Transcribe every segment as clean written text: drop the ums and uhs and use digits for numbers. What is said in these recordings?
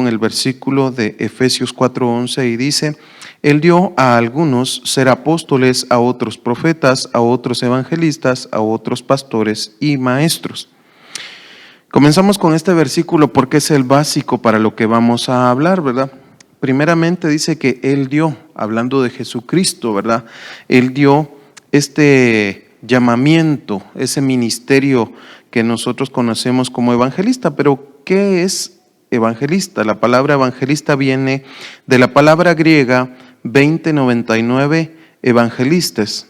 en el versículo de Efesios 4:11 y dice: Él dio a algunos ser apóstoles, a otros profetas, a otros evangelistas, a otros pastores y maestros. Comenzamos con este versículo porque es el básico para lo que vamos a hablar, ¿verdad? Primeramente dice que Él dio, hablando de Jesucristo, ¿verdad? Él dio este llamamiento, ese ministerio que nosotros conocemos como evangelista. Pero, ¿qué es evangelista? La palabra evangelista viene de la palabra griega 2099 evangelistes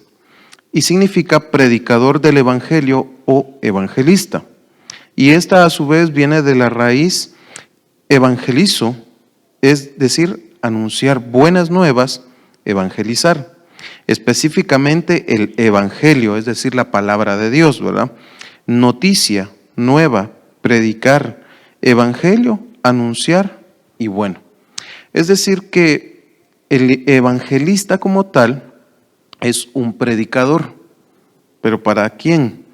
y significa predicador del evangelio o evangelista. Y esta a su vez viene de la raíz evangelizo, es decir, anunciar buenas nuevas, evangelizar. Específicamente el evangelio, es decir, la palabra de Dios, ¿verdad? Noticia, nueva, predicar, evangelio, anunciar y bueno. Es decir que el evangelista como tal es un predicador. ¿Pero para quién?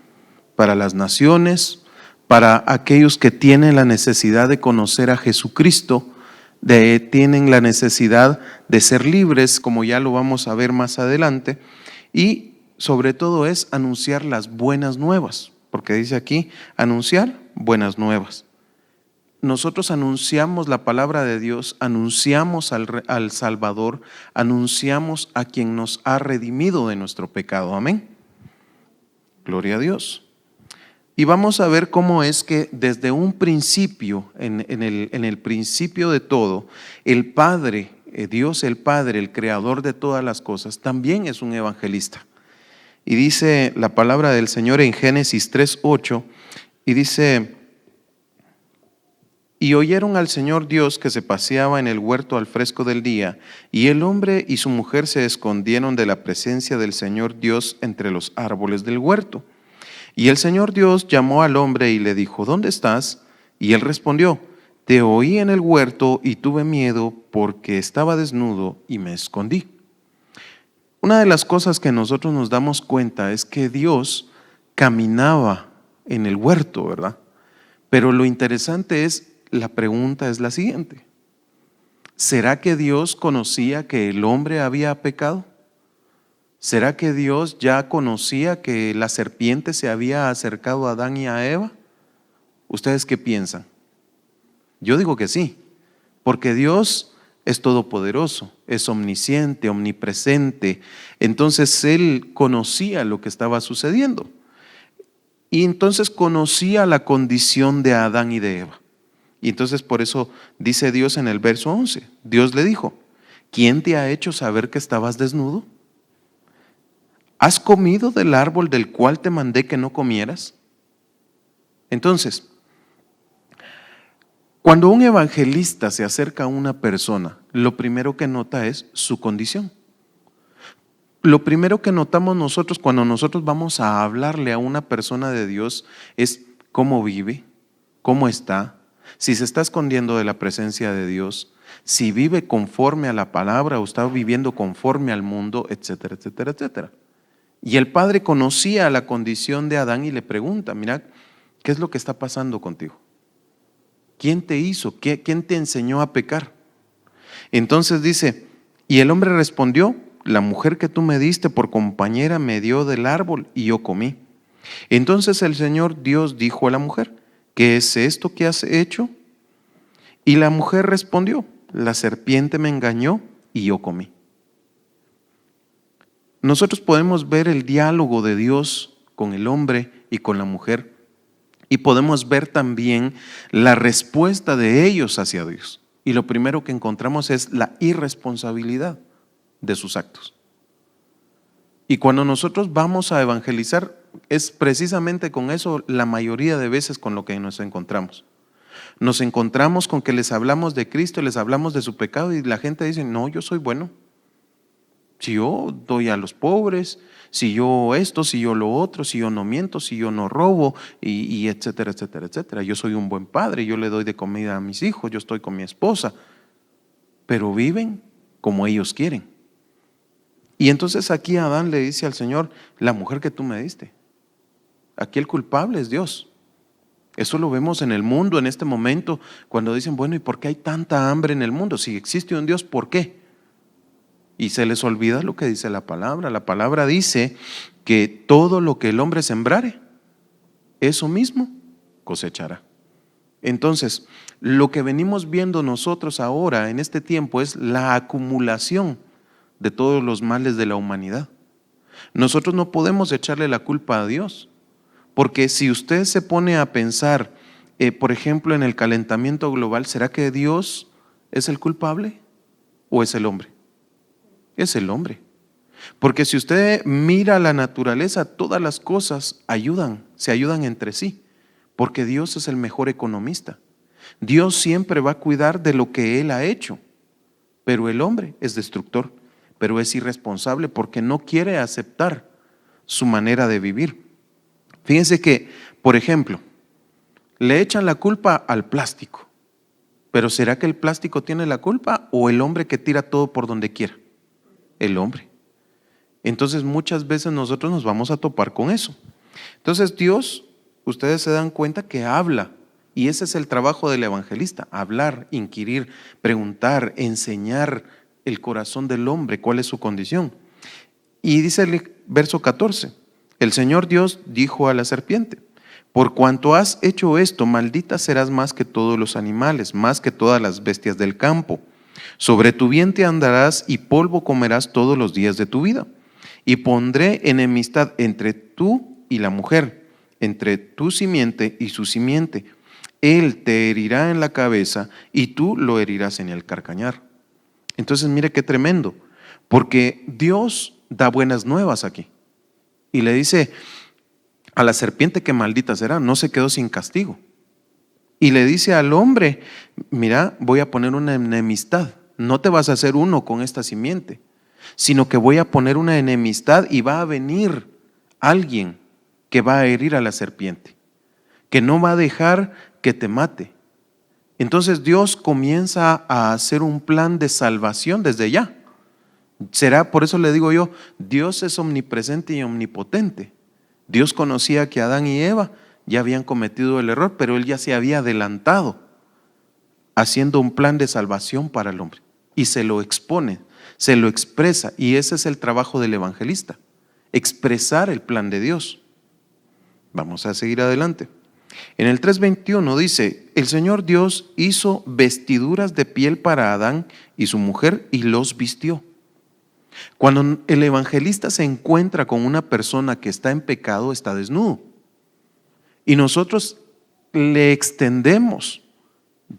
Para las naciones, para aquellos que tienen la necesidad de conocer a Jesucristo, tienen la necesidad de ser libres, como ya lo vamos a ver más adelante, y sobre todo es anunciar las buenas nuevas, porque dice aquí, anunciar buenas nuevas. Nosotros anunciamos la palabra de Dios, anunciamos al Salvador, anunciamos a quien nos ha redimido de nuestro pecado. Amén. Gloria a Dios. Y vamos a ver cómo es que desde un principio, en el principio de todo, el Padre, Dios el Padre, el creador de todas las cosas, también es un evangelista. Y dice la palabra del Señor en Génesis 3:8, y dice: y oyeron al Señor Dios que se paseaba en el huerto al fresco del día, y el hombre y su mujer se escondieron de la presencia del Señor Dios entre los árboles del huerto. Y el Señor Dios llamó al hombre y le dijo: ¿dónde estás? Y él respondió: te oí en el huerto y tuve miedo porque estaba desnudo y me escondí. Una de las cosas que nosotros nos damos cuenta es que Dios caminaba en el huerto, ¿verdad? Pero lo interesante es, la pregunta es la siguiente: ¿será que Dios conocía que el hombre había pecado? ¿Será que Dios ya conocía que la serpiente se había acercado a Adán y a Eva? ¿Ustedes qué piensan? Yo digo que sí, porque Dios es todopoderoso, es omnisciente, omnipresente. Entonces Él conocía lo que estaba sucediendo. Y entonces conocía la condición de Adán y de Eva. Y entonces por eso dice Dios en el verso 11, Dios le dijo: ¿quién te ha hecho saber que estabas desnudo? ¿Has comido del árbol del cual te mandé que no comieras? Entonces, cuando un evangelista se acerca a una persona, lo primero que nota es su condición. Lo primero que notamos nosotros cuando nosotros vamos a hablarle a una persona de Dios es cómo vive, cómo está, si se está escondiendo de la presencia de Dios, si vive conforme a la palabra o está viviendo conforme al mundo, etcétera, etcétera, etcétera. Y el padre conocía la condición de Adán y le pregunta: mira, ¿qué es lo que está pasando contigo? ¿Quién te hizo? ¿Quién te enseñó a pecar? Entonces dice: y el hombre respondió: la mujer que tú me diste por compañera me dio del árbol y yo comí. Entonces el Señor Dios dijo a la mujer: ¿qué es esto que has hecho? Y la mujer respondió: la serpiente me engañó y yo comí. Nosotros podemos ver el diálogo de Dios con el hombre y con la mujer, y podemos ver también la respuesta de ellos hacia Dios. Y lo primero que encontramos es la irresponsabilidad de sus actos. Y cuando nosotros vamos a evangelizar, es precisamente con eso la mayoría de veces con lo que nos encontramos. Nos encontramos con que les hablamos de Cristo, les hablamos de su pecado y la gente dice: no, yo soy bueno. Si yo doy a los pobres, si yo esto, si yo lo otro, si yo no miento, si yo no robo, y etcétera, etcétera, etcétera. Yo soy un buen padre, yo le doy de comida a mis hijos, yo estoy con mi esposa. Pero viven como ellos quieren. Y entonces aquí Adán le dice al Señor: la mujer que tú me diste. Aquí el culpable es Dios. Eso lo vemos en el mundo en este momento, cuando dicen, bueno, ¿y por qué hay tanta hambre en el mundo? Si existe un Dios, ¿por qué? Y se les olvida lo que dice la palabra. La palabra dice que todo lo que el hombre sembrare, eso mismo cosechará. Entonces, lo que venimos viendo nosotros ahora en este tiempo es la acumulación de todos los males de la humanidad. Nosotros no podemos echarle la culpa a Dios, porque si usted se pone a pensar, por ejemplo, en el calentamiento global, ¿será que Dios es el culpable o es el hombre? Es el hombre. Porque si usted mira la naturaleza, todas las cosas se ayudan entre sí, porque Dios es el mejor economista. Dios siempre va a cuidar de lo que Él ha hecho, pero el hombre es destructor, pero es irresponsable porque no quiere aceptar su manera de vivir. Fíjense que, por ejemplo, le echan la culpa al plástico, pero ¿será que el plástico tiene la culpa o el hombre que tira todo por donde quiera? El hombre. Entonces muchas veces nosotros nos vamos a topar con eso. Entonces Dios, ustedes se dan cuenta que habla, y ese es el trabajo del evangelista: hablar, inquirir, preguntar, enseñar el corazón del hombre, cuál es su condición. Y dice el verso 14, el Señor Dios dijo a la serpiente: por cuanto has hecho esto, maldita serás más que todos los animales, más que todas las bestias del campo. Sobre tu vientre andarás y polvo comerás todos los días de tu vida. Y pondré enemistad entre tú y la mujer, entre tu simiente y su simiente. Él te herirá en la cabeza y tú lo herirás en el calcañar. Entonces mire qué tremendo, porque Dios da buenas nuevas aquí. Y le dice a la serpiente que maldita será, no se quedó sin castigo. Y le dice al hombre, mira, voy a poner una enemistad, no te vas a hacer uno con esta simiente, sino que voy a poner una enemistad y va a venir alguien que va a herir a la serpiente, que no va a dejar que te mate. Entonces Dios comienza a hacer un plan de salvación desde ya. Será, por eso le digo yo, Dios es omnipresente y omnipotente. Dios conocía que Adán y Eva ya habían cometido el error, pero Él ya se había adelantado haciendo un plan de salvación para el hombre. Y se lo expone, se lo expresa, y ese es el trabajo del evangelista, expresar el plan de Dios. Vamos a seguir adelante. En el 3:21 dice, el Señor Dios hizo vestiduras de piel para Adán y su mujer y los vistió. Cuando el evangelista se encuentra con una persona que está en pecado, está desnudo. Y nosotros le extendemos,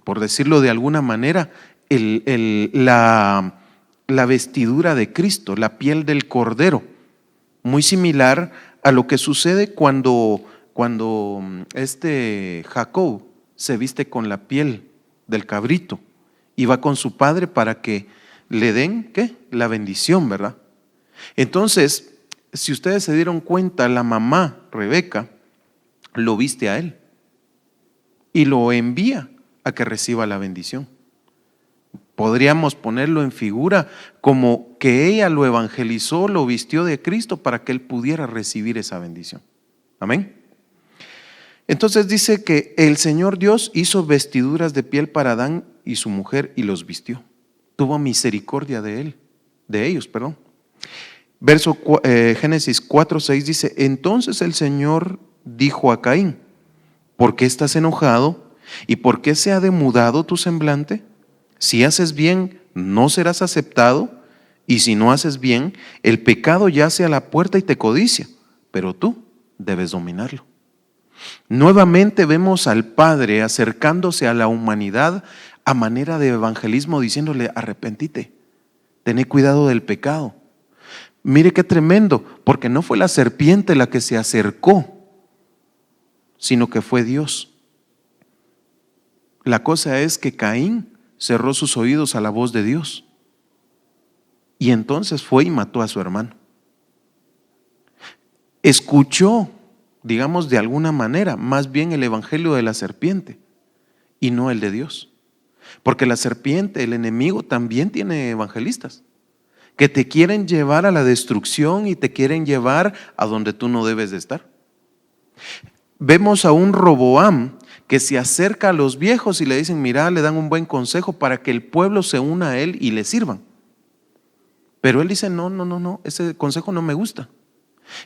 por decirlo de alguna manera, la vestidura de Cristo, la piel del Cordero, muy similar a lo que sucede cuando Jacob se viste con la piel del cabrito y va con su padre para que le den, ¿qué? La bendición, ¿verdad? Entonces, si ustedes se dieron cuenta, la mamá, Rebeca, lo viste a él y lo envía a que reciba la bendición. Podríamos ponerlo en figura como que ella lo evangelizó, lo vistió de Cristo para que él pudiera recibir esa bendición. Amén. Entonces dice que el Señor Dios hizo vestiduras de piel para Adán y su mujer y los vistió. Tuvo misericordia de ellos. Génesis 4:6 dice, entonces el Señor dijo a Caín, ¿por qué estás enojado? ¿Y por qué se ha demudado tu semblante? Si haces bien, no serás aceptado, y si no haces bien, el pecado yace a la puerta y te codicia, pero tú debes dominarlo. Nuevamente vemos al Padre acercándose a la humanidad a manera de evangelismo, diciéndole, arrepentite, ten cuidado del pecado. Mire qué tremendo, porque no fue la serpiente la que se acercó, sino que fue Dios. La cosa es que Caín cerró sus oídos a la voz de Dios y entonces fue y mató a su hermano. Escuchó, digamos de alguna manera, más bien el evangelio de la serpiente y no el de Dios. Porque la serpiente, el enemigo, también tiene evangelistas que te quieren llevar a la destrucción y te quieren llevar a donde tú no debes de estar. Vemos a un Roboam que se acerca a los viejos y le dicen, mira, le dan un buen consejo para que el pueblo se una a él y le sirvan. Pero él dice, no, ese consejo no me gusta.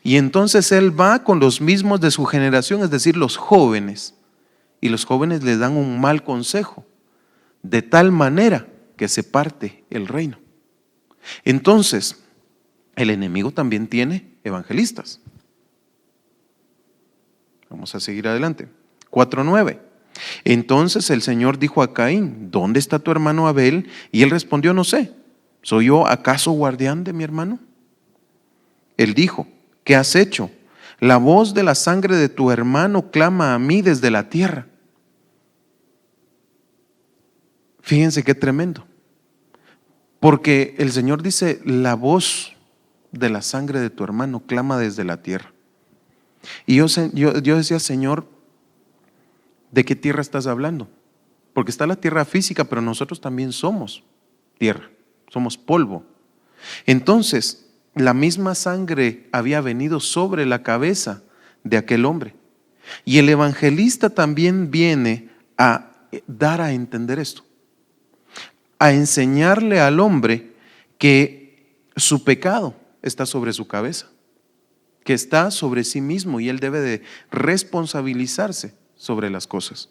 Y entonces él va con los mismos de su generación, es decir, los jóvenes. Y los jóvenes le dan un mal consejo, de tal manera que se parte el reino. Entonces, el enemigo también tiene evangelistas. Vamos a seguir adelante. 4:9. Entonces el Señor dijo a Caín, ¿dónde está tu hermano Abel? Y él respondió, no sé. ¿Soy yo acaso guardián de mi hermano? Él dijo, ¿qué has hecho? La voz de la sangre de tu hermano clama a mí desde la tierra. Fíjense qué tremendo. Porque el Señor dice, la voz de la sangre de tu hermano clama desde la tierra. Y yo decía, Señor, ¿de qué tierra estás hablando? Porque está la tierra física, pero nosotros también somos tierra, somos polvo. Entonces, la misma sangre había venido sobre la cabeza de aquel hombre. Y el evangelista también viene a dar a entender esto, a enseñarle al hombre que su pecado está sobre su cabeza, que está sobre sí mismo y él debe de responsabilizarse sobre las cosas.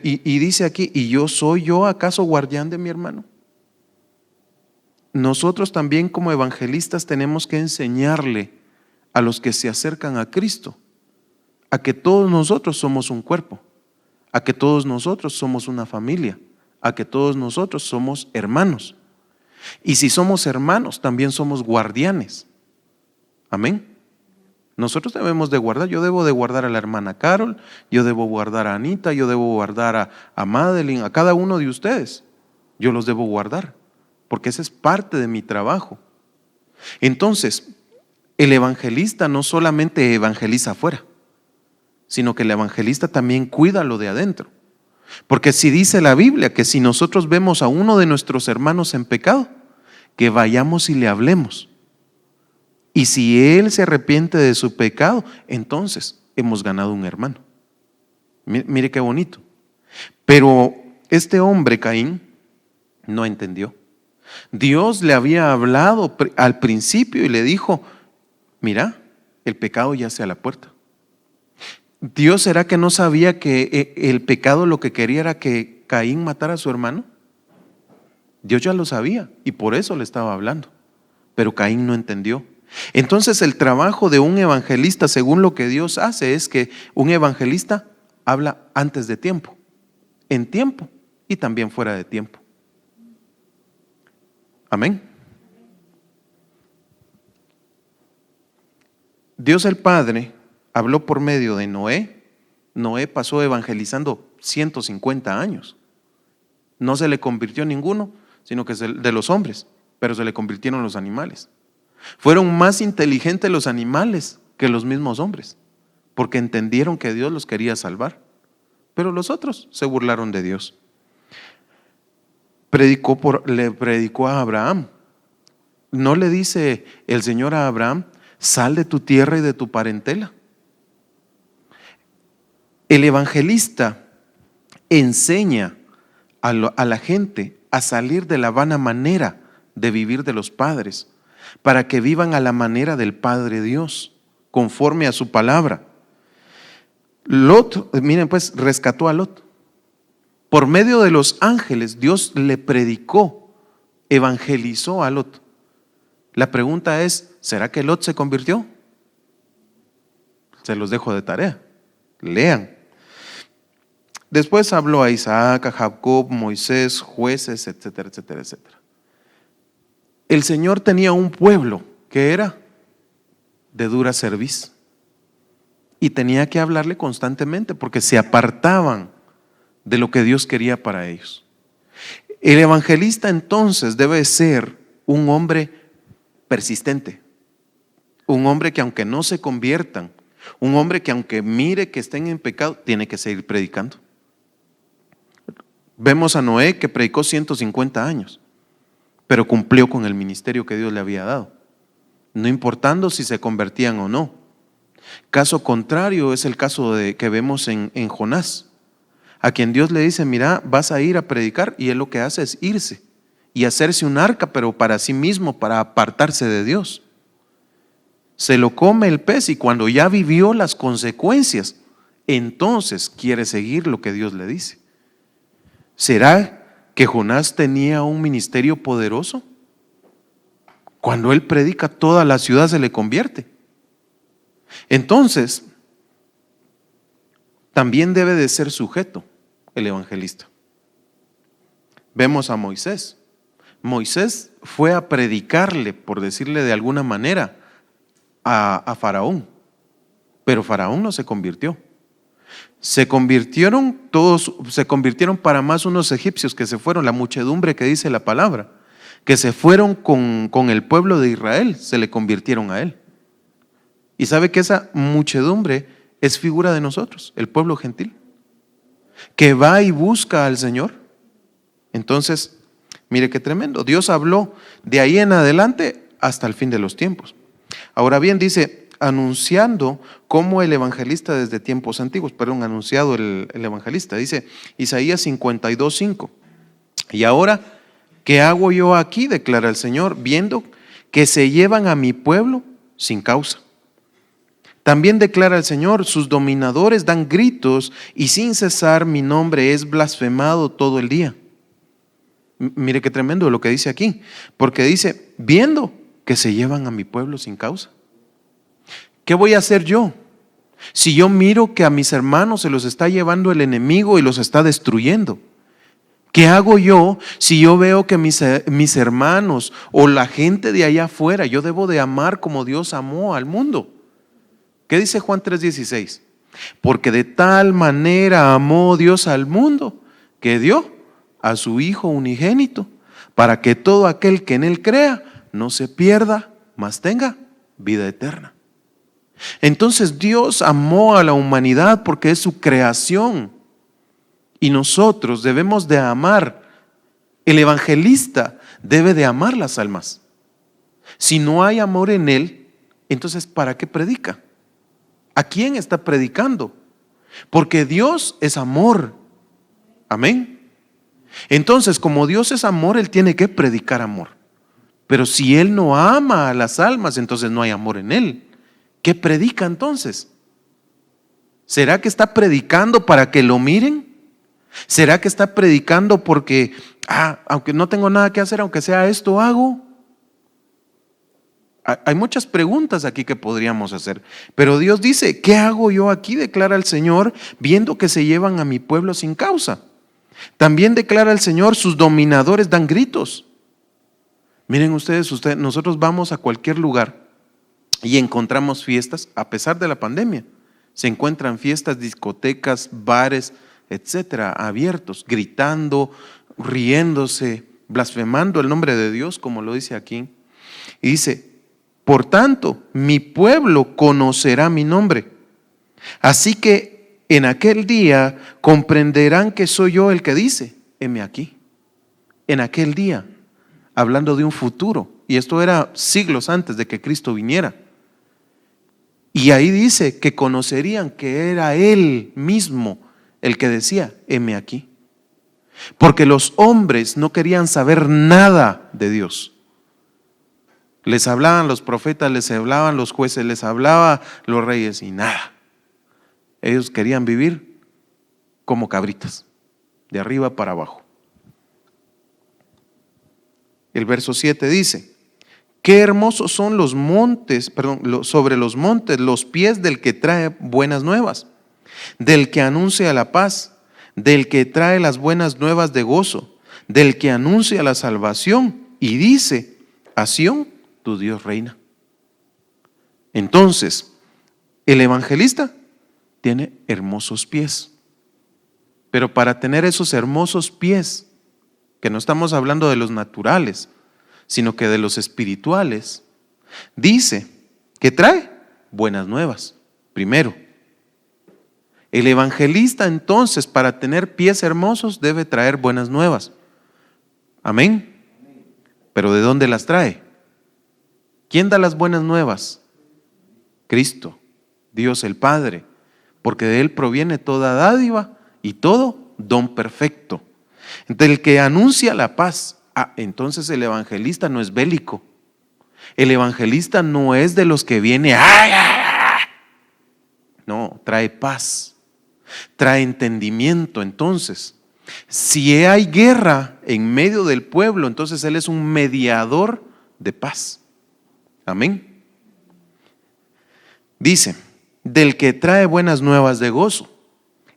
Y dice aquí, ¿y soy yo acaso guardián de mi hermano? Nosotros también como evangelistas tenemos que enseñarle a los que se acercan a Cristo a que todos nosotros somos un cuerpo, a que todos nosotros somos una familia, a que todos nosotros somos hermanos. Y si somos hermanos, también somos guardianes. Amén. Nosotros debemos de guardar, yo debo de guardar a la hermana Carol, yo debo guardar a Anita, yo debo guardar a Madeline, a cada uno de ustedes. Yo los debo guardar, porque ese es parte de mi trabajo. Entonces, el evangelista no solamente evangeliza afuera, sino que el evangelista también cuida lo de adentro. Porque si dice la Biblia que si nosotros vemos a uno de nuestros hermanos en pecado, que vayamos y le hablemos. Y si él se arrepiente de su pecado, entonces hemos ganado un hermano. Mire qué bonito. Pero este hombre, Caín, no entendió. Dios le había hablado al principio y le dijo, mira, el pecado yace a la puerta. ¿Dios será que no sabía que el pecado lo que quería era que Caín matara a su hermano? Dios ya lo sabía y por eso le estaba hablando. Pero Caín no entendió. Entonces el trabajo de un evangelista, según lo que Dios hace, es que un evangelista habla antes de tiempo, en tiempo y también fuera de tiempo. Amén. Dios el Padre habló por medio de Noé. Noé pasó evangelizando 150 años. No se le convirtió ninguno, sino que de los hombres, pero se le convirtieron los animales. Fueron más inteligentes los animales que los mismos hombres, porque entendieron que Dios los quería salvar. Pero los otros se burlaron de Dios. Le predicó a Abraham. No le dice el Señor a Abraham, sal de tu tierra y de tu parentela. El evangelista enseña a la gente a salir de la vana manera de vivir de los padres, para que vivan a la manera del Padre Dios, conforme a su palabra. Lot, miren pues, rescató a Lot. Por medio de los ángeles, Dios le predicó, evangelizó a Lot. La pregunta es, ¿será que Lot se convirtió? Se los dejo de tarea. Lean. Después habló a Isaac, a Jacob, Moisés, jueces, etcétera, etcétera, etcétera. El Señor tenía un pueblo que era de dura cerviz y tenía que hablarle constantemente porque se apartaban de lo que Dios quería para ellos. El evangelista entonces debe ser un hombre persistente, un hombre que aunque no se conviertan, un hombre que aunque mire que estén en pecado, tiene que seguir predicando. Vemos a Noé que predicó 150 años, pero cumplió con el ministerio que Dios le había dado, no importando si se convertían o no. Caso contrario es el caso que vemos en Jonás, a quien Dios le dice, mira, vas a ir a predicar, y él lo que hace es irse y hacerse un arca, pero para sí mismo, para apartarse de Dios. Se lo come el pez, y cuando ya vivió las consecuencias, entonces quiere seguir lo que Dios le dice. ¿Será que Jonás tenía un ministerio poderoso? Cuando él predica, toda la ciudad se le convierte. Entonces, también debe de ser sujeto el evangelista. Vemos a Moisés. Moisés fue a predicarle, por decirle de alguna manera, a Faraón, pero Faraón no se convirtió. Se convirtieron para más unos egipcios que se fueron, la muchedumbre que dice la palabra, que se fueron con el pueblo de Israel, se le convirtieron a él. Y sabe que esa muchedumbre es figura de nosotros, el pueblo gentil, que va y busca al Señor. Entonces, mire qué tremendo. Dios habló de ahí en adelante hasta el fin de los tiempos. Ahora bien, dice, anunciando como el evangelista desde tiempos antiguos, anunciado el evangelista, dice Isaías 52:5. Y ahora, ¿qué hago yo aquí? Declara el Señor, viendo que se llevan a mi pueblo sin causa. También declara el Señor, sus dominadores dan gritos y sin cesar mi nombre es blasfemado todo el día. Mire qué tremendo lo que dice aquí, porque dice, viendo que se llevan a mi pueblo sin causa. ¿Qué voy a hacer yo? Si yo miro que a mis hermanos se los está llevando el enemigo y los está destruyendo. ¿Qué hago yo si yo veo que mis hermanos o la gente de allá afuera, yo debo de amar como Dios amó al mundo? ¿Qué dice Juan 3:16? Porque de tal manera amó Dios al mundo que dio a su Hijo unigénito, para que todo aquel que en Él crea no se pierda, mas tenga vida eterna. Entonces Dios amó a la humanidad porque es su creación, y nosotros debemos de amar. El evangelista debe de amar las almas. Si no hay amor en él, entonces ¿para qué predica? ¿A quién está predicando? Porque Dios es amor. Amén. Entonces, como Dios es amor, Él tiene que predicar amor. Pero si Él no ama a las almas, entonces no hay amor en Él. ¿Qué predica entonces? ¿Será que está predicando para que lo miren? ¿Será que está predicando porque, aunque no tengo nada que hacer, aunque sea esto hago? Hay muchas preguntas aquí que podríamos hacer, pero Dios dice, ¿qué hago yo aquí? Declara el Señor, viendo que se llevan a mi pueblo sin causa. También declara el Señor, sus dominadores dan gritos. Miren ustedes, nosotros vamos a cualquier lugar y encontramos fiestas, a pesar de la pandemia. Se encuentran fiestas, discotecas, bares, etcétera, abiertos, gritando, riéndose, blasfemando el nombre de Dios, como lo dice aquí. Y dice, por tanto, mi pueblo conocerá mi nombre. Así que en aquel día comprenderán que soy yo el que dice, heme aquí. En aquel día, hablando de un futuro, y esto era siglos antes de que Cristo viniera. Y ahí dice que conocerían que era Él mismo el que decía, heme aquí. Porque los hombres no querían saber nada de Dios. Les hablaban los profetas, les hablaban los jueces, les hablaba los reyes y nada. Ellos querían vivir como cabritas, de arriba para abajo. El verso 7 dice, qué hermosos son los montes, sobre los montes, los pies del que trae buenas nuevas, del que anuncia la paz, del que trae las buenas nuevas de gozo, del que anuncia la salvación y dice, a Sión, tu Dios reina. Entonces, el evangelista tiene hermosos pies. Pero para tener esos hermosos pies, que no estamos hablando de los naturales, sino que de los espirituales, dice que trae buenas nuevas. Primero, el evangelista entonces para tener pies hermosos debe traer buenas nuevas. Amén. Pero ¿de dónde las trae? ¿Quién da las buenas nuevas? Cristo. Dios el Padre, porque de Él proviene toda dádiva y todo don perfecto. Entonces, el que anuncia la paz, entonces el evangelista no es bélico. El evangelista no es de los que viene, no, trae paz, trae entendimiento. Entonces, si hay guerra en medio del pueblo, entonces Él es un mediador de paz. Amén. Dice, del que trae buenas nuevas de gozo.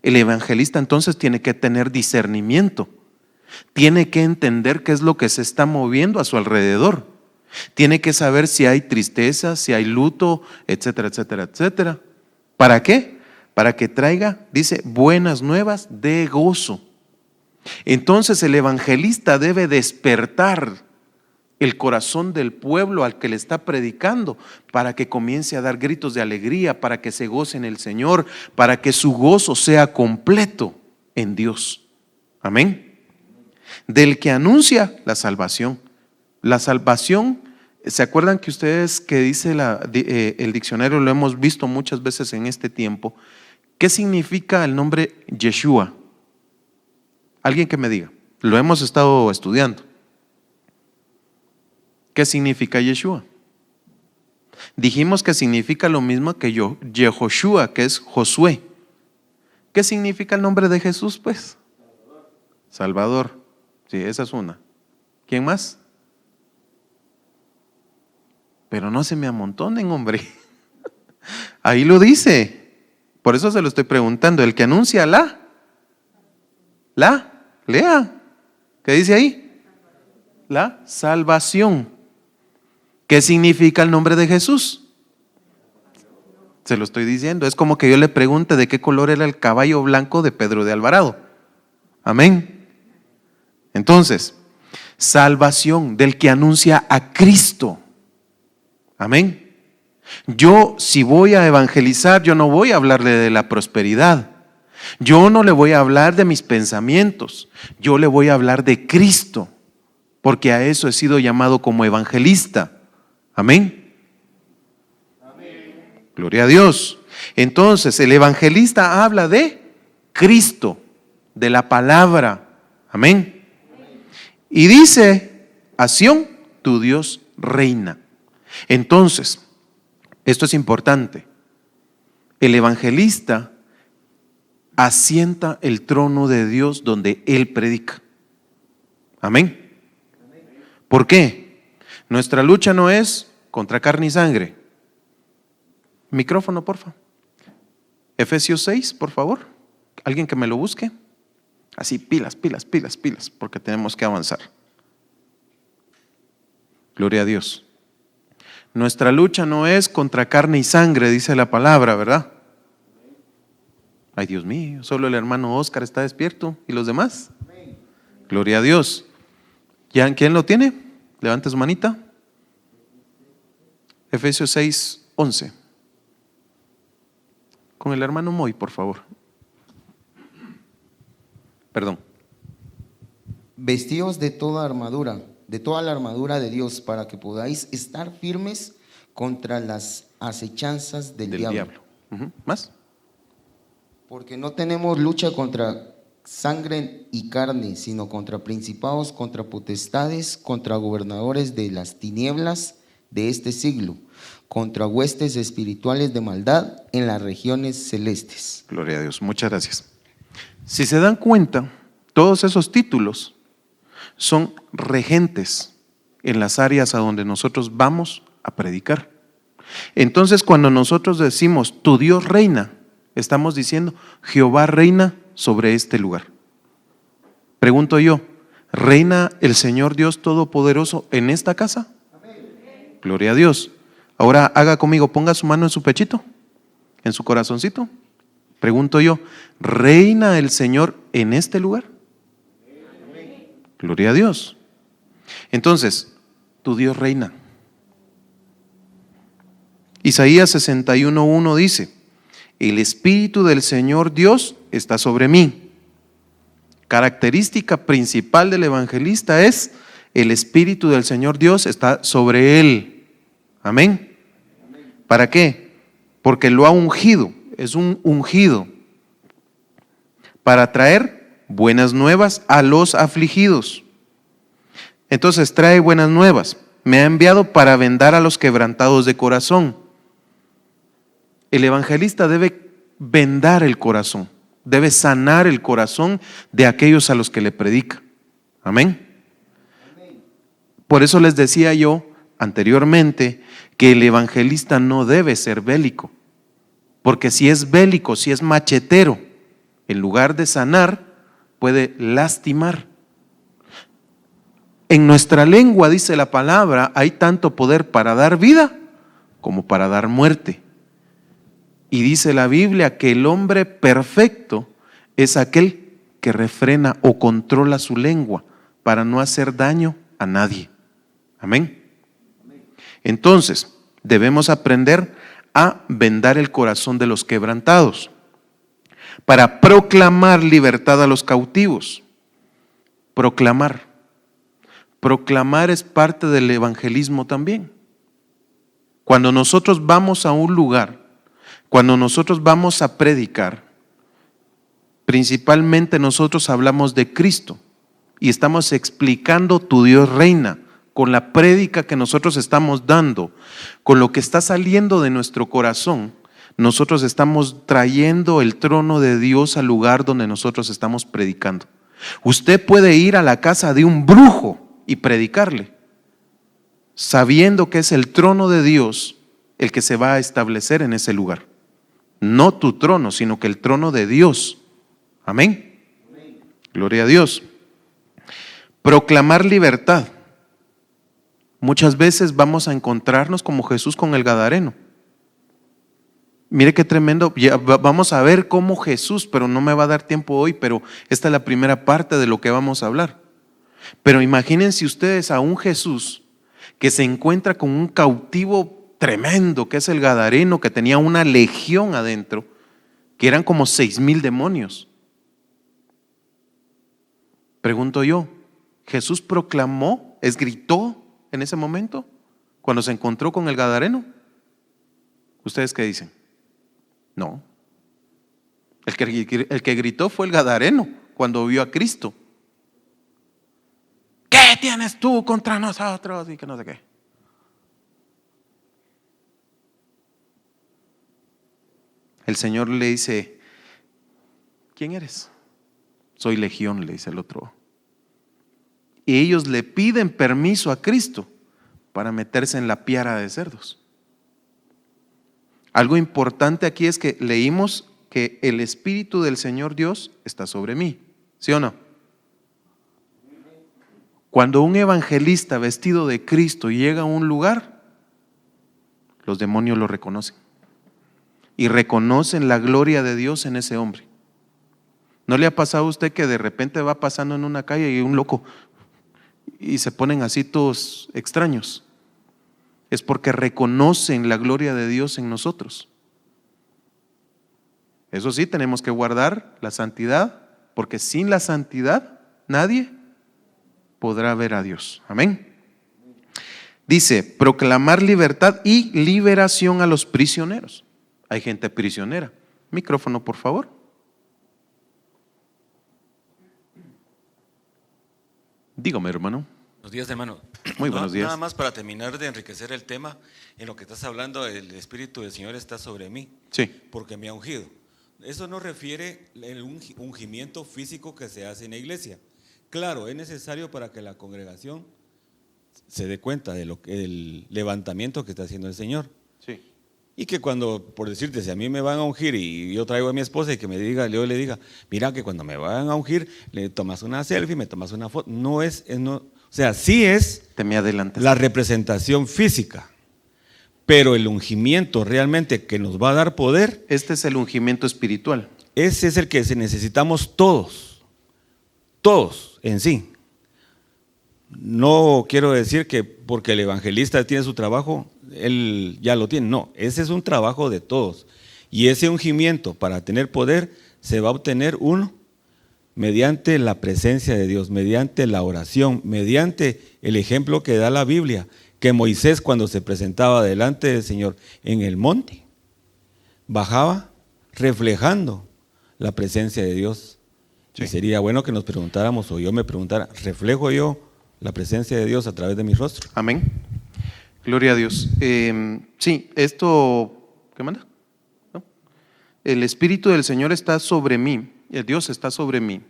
El evangelista entonces tiene que tener discernimiento, tiene que entender qué es lo que se está moviendo a su alrededor, tiene que saber si hay tristeza, si hay luto, etcétera, etcétera, etcétera. ¿Para qué? Para que traiga, dice, buenas nuevas de gozo. Entonces el evangelista debe despertar el corazón del pueblo al que le está predicando, para que comience a dar gritos de alegría, para que se goce en el Señor, para que su gozo sea completo en Dios. Amén. Del que anuncia la salvación. La salvación, ¿se acuerdan que ustedes que dice el diccionario, lo hemos visto muchas veces en este tiempo? ¿Qué significa el nombre Yeshua? Alguien que me diga, lo hemos estado estudiando. ¿Qué significa Yeshua? Dijimos que significa lo mismo que Yehoshua, que es Josué. ¿Qué significa el nombre de Jesús, pues? Salvador. Sí, esa es una. ¿Quién más? Pero no se me amontonen, hombre. Ahí lo dice. Por eso se lo estoy preguntando. El que anuncia lea. ¿Qué dice ahí? La salvación. ¿Qué significa el nombre de Jesús? Se lo estoy diciendo. Es como que yo le pregunte de qué color era el caballo blanco de Pedro de Alvarado. Amén. Entonces, salvación del que anuncia a Cristo. Amén. Yo, si voy a evangelizar, yo no voy a hablarle de la prosperidad. Yo no le voy a hablar de mis pensamientos. Yo le voy a hablar de Cristo, porque a eso he sido llamado como evangelista. Amén. Amén. Gloria a Dios. Entonces, el evangelista habla de Cristo, de la palabra. Amén. Y dice, a Sión, tu Dios reina. Entonces, esto es importante. El evangelista asienta el trono de Dios donde él predica. Amén. ¿Por qué? Nuestra lucha no es contra carne y sangre. Micrófono, por favor. Efesios 6, por favor. Alguien que me lo busque. Así, pilas, porque tenemos que avanzar. Gloria a Dios. Nuestra lucha no es contra carne y sangre, dice la palabra, ¿verdad? Ay, Dios mío, solo el hermano Oscar está despierto. ¿Y los demás? Gloria a Dios. ¿Quién lo tiene? Levante su manita. Efesios 6, 11. Con el hermano Moy, por favor. Perdón. Vestíos de toda la armadura de Dios, para que podáis estar firmes contra las acechanzas del diablo. ¿Más? Porque no tenemos lucha contra sangre y carne, sino contra principados, contra potestades, contra gobernadores de las tinieblas de este siglo, contra huestes espirituales de maldad en las regiones celestes. Gloria a Dios, muchas gracias. Si se dan cuenta, todos esos títulos son regentes en las áreas a donde nosotros vamos a predicar. Entonces, cuando nosotros decimos, tu Dios reina, estamos diciendo, Jehová reina sobre este lugar. Pregunto yo, ¿reina el Señor Dios Todopoderoso en esta casa? Amén. Gloria a Dios. Ahora haga conmigo, ponga su mano en su pechito, en su corazoncito. Pregunto yo, ¿reina el Señor en este lugar? Amén. Gloria a Dios. Entonces, tu Dios reina. Isaías 61:1 dice, el Espíritu del Señor Dios está sobre mí. Característica principal del evangelista es el Espíritu del Señor Dios está sobre él. Amén. ¿Para qué? porque lo ha ungido, es un ungido, para traer buenas nuevas a los afligidos. Entonces trae buenas nuevas. Me ha enviado para vendar a los quebrantados de corazón. El evangelista debe vendar el corazón, debe sanar el corazón de aquellos a los que le predica. Amén. Por eso les decía yo anteriormente que el evangelista no debe ser bélico, porque si es bélico, si es machetero, en lugar de sanar, puede lastimar. En nuestra lengua, dice la palabra, hay tanto poder para dar vida como para dar muerte. Y dice la Biblia que el hombre perfecto es aquel que refrena o controla su lengua para no hacer daño a nadie. Amén. Entonces, debemos aprender a vendar el corazón de los quebrantados, para proclamar libertad a los cautivos. Proclamar es parte del evangelismo también. Cuando nosotros vamos a un lugar, cuando nosotros vamos a predicar, principalmente nosotros hablamos de Cristo y estamos explicando tu Dios reina con la prédica que nosotros estamos dando, con lo que está saliendo de nuestro corazón. Nosotros estamos trayendo el trono de Dios al lugar donde nosotros estamos predicando. Usted puede ir a la casa de un brujo y predicarle, sabiendo que es el trono de Dios el que se va a establecer en ese lugar. No tu trono, sino que el trono de Dios. Amén. Gloria a Dios. Proclamar libertad. Muchas veces vamos a encontrarnos como Jesús con el gadareno. Mire qué tremendo. Ya vamos a ver cómo Jesús, pero no me va a dar tiempo hoy, pero esta es la primera parte de lo que vamos a hablar. Pero imagínense ustedes a un Jesús que se encuentra con un cautivo tremendo, que es el gadareno, que tenía una legión adentro, que eran como 6,000 demonios. Pregunto yo, ¿Jesús proclamó, gritó en ese momento cuando se encontró con el gadareno? ¿Ustedes qué dicen? No. El que gritó fue el gadareno cuando vio a Cristo. ¿Qué tienes tú contra nosotros? Y que no sé qué. El Señor le dice, ¿quién eres? Soy legión, le dice el otro. Y ellos le piden permiso a Cristo para meterse en la piara de cerdos. Algo importante aquí es que leímos que el Espíritu del Señor Dios está sobre mí, ¿sí o no? Cuando un evangelista vestido de Cristo llega a un lugar, los demonios lo reconocen y reconocen la gloria de Dios en ese hombre. ¿No le ha pasado a usted que de repente va pasando en una calle y un loco y se ponen así todos extraños? Es porque reconocen la gloria de Dios en nosotros. Eso sí, tenemos que guardar la santidad, porque sin la santidad nadie podrá ver a Dios. Amén. Dice, proclamar libertad y liberación a los prisioneros. Hay gente prisionera. Micrófono, por favor. Dígame, hermano. Buenos días, hermano. Muy buenos días. Nada más para terminar de enriquecer el tema, en lo que estás hablando, el Espíritu del Señor está sobre mí. Sí. Porque me ha ungido. Eso no refiere al ungimiento físico que se hace en la iglesia. Claro, es necesario para que la congregación se dé cuenta de el levantamiento que está haciendo el Señor. Sí. Y que cuando, por decirte, si a mí me van a ungir y yo traigo a mi esposa y que me diga, yo le diga, mira que cuando me van a ungir, le tomas una selfie, me tomas una foto. No, o sea, sí es Te me adelantas. la representación física, pero el ungimiento realmente que nos va a dar poder, Este es el ungimiento espiritual. ese es el que necesitamos todos en sí. No quiero decir que porque el evangelista tiene su trabajo, él ya lo tiene. No, ese es un trabajo de todos. Y ese ungimiento para tener poder se va a obtener uno mediante la presencia de Dios, mediante la oración, mediante el ejemplo que da la Biblia, que Moisés cuando se presentaba delante del Señor en el monte, bajaba reflejando la presencia de Dios. Sí. Y sería bueno que nos preguntáramos, o yo me preguntara, ¿reflejo yo la presencia de Dios a través de mi rostro? Amén. Gloria a Dios. Sí, esto, ¿qué manda? ¿No? El Espíritu del Señor está sobre mí, el Dios está sobre mí.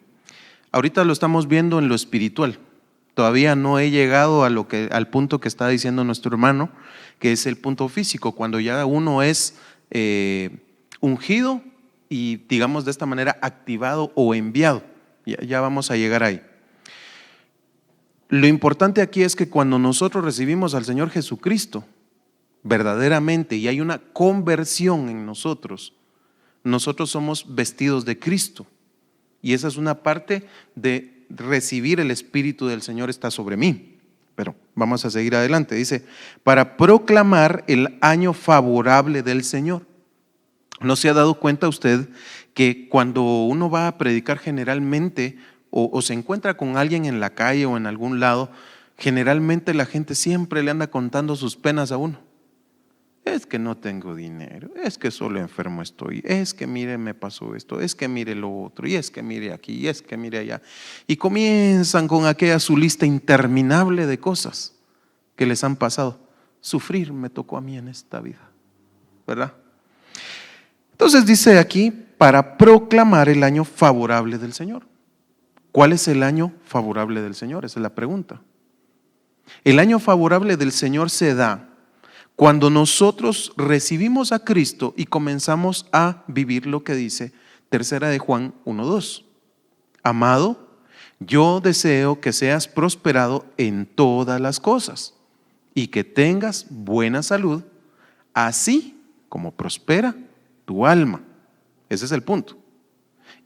Ahorita lo estamos viendo en lo espiritual. Todavía no he llegado al punto que está diciendo nuestro hermano, que es el punto físico, cuando ya uno es ungido y, digamos de esta manera, activado o enviado. Ya vamos a llegar ahí. Lo importante aquí es que cuando nosotros recibimos al Señor Jesucristo verdaderamente y hay una conversión en nosotros, nosotros somos vestidos de Cristo. Y esa es una parte de recibir el Espíritu del Señor está sobre mí. Pero vamos a seguir adelante. Dice, para proclamar el año favorable del Señor. ¿No se ha dado cuenta usted que cuando uno va a predicar generalmente o se encuentra con alguien en la calle o en algún lado, generalmente la gente siempre le anda contando sus penas a uno? Es que no tengo dinero, es que solo enfermo estoy, es que mire me pasó esto, es que mire lo otro, y es que mire aquí, y es que mire allá. Y comienzan con aquella su lista interminable de cosas que les han pasado. Sufrir me tocó a mí en esta vida, ¿verdad? Entonces dice aquí, para proclamar el año favorable del Señor. ¿Cuál es el año favorable del Señor? Esa es la pregunta. El año favorable del Señor se da cuando nosotros recibimos a Cristo y comenzamos a vivir lo que dice 3 de Juan 1:2. Amado, yo deseo que seas prosperado en todas las cosas y que tengas buena salud, así como prospera tu alma. Ese es el punto.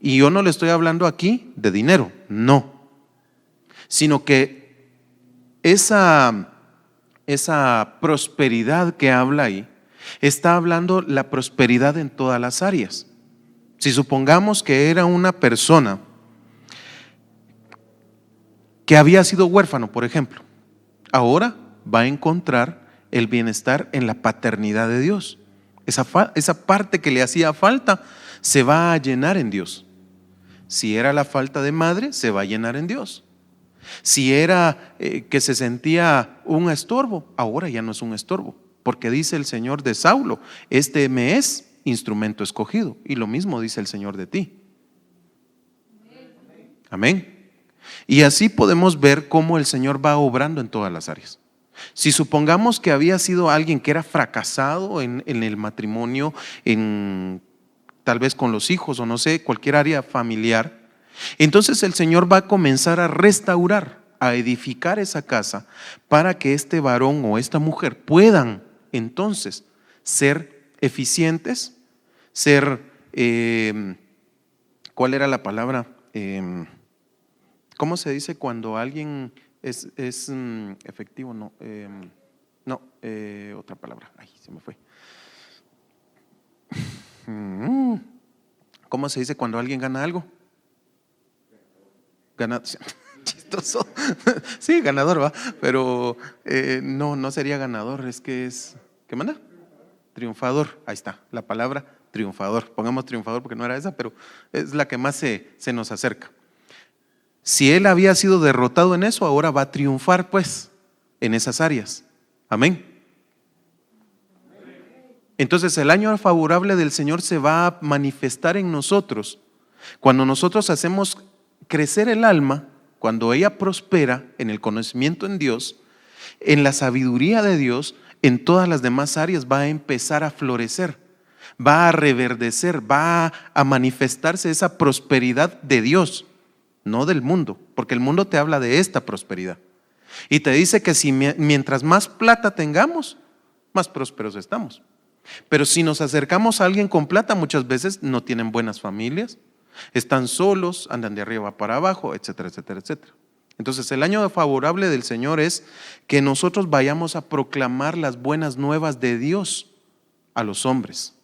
Y yo no le estoy hablando aquí de dinero, no, sino que esa prosperidad que habla ahí, está hablando la prosperidad en todas las áreas. Si supongamos que era una persona que había sido huérfano, por ejemplo, ahora va a encontrar el bienestar en la paternidad de Dios. Esa parte que le hacía falta se va a llenar en Dios. Si era la falta de madre, se va a llenar en Dios. Si era que se sentía un estorbo, ahora ya no es un estorbo, porque dice el Señor de Saulo, este me es instrumento escogido, y lo mismo dice el Señor de ti. Amén. Y así podemos ver cómo el Señor va obrando en todas las áreas. Si supongamos que había sido alguien que era fracasado en el matrimonio, tal vez con los hijos o no sé, cualquier área familiar, entonces el Señor va a comenzar a restaurar, a edificar esa casa para que este varón o esta mujer puedan entonces ser eficientes, ser, ¿cuál era la palabra? ¿Cómo se dice cuando alguien es efectivo? No, otra palabra, ay, se me fue. ¿Cómo se dice cuando alguien gana algo? Chistoso. Sí, ganador, va, pero no sería ganador, es que es, ¿qué manda? Triunfador, ahí está, la palabra triunfador. Pongamos triunfador porque no era esa, pero es la que más se nos acerca. Si él había sido derrotado en eso, ahora va a triunfar pues en esas áreas. Amén. Entonces el año favorable del Señor se va a manifestar en nosotros cuando nosotros hacemos crecer el alma, cuando ella prospera en el conocimiento en Dios, en la sabiduría de Dios, en todas las demás áreas va a empezar a florecer, va a reverdecer, va a manifestarse esa prosperidad de Dios, no del mundo, porque el mundo te habla de esta prosperidad y te dice que si mientras más plata tengamos, más prósperos estamos. Pero si nos acercamos a alguien con plata, muchas veces no tienen buenas familias, están solos, andan de arriba para abajo, etcétera, etcétera, etcétera. Entonces el año favorable del Señor es que nosotros vayamos a proclamar las buenas nuevas de Dios a los hombres.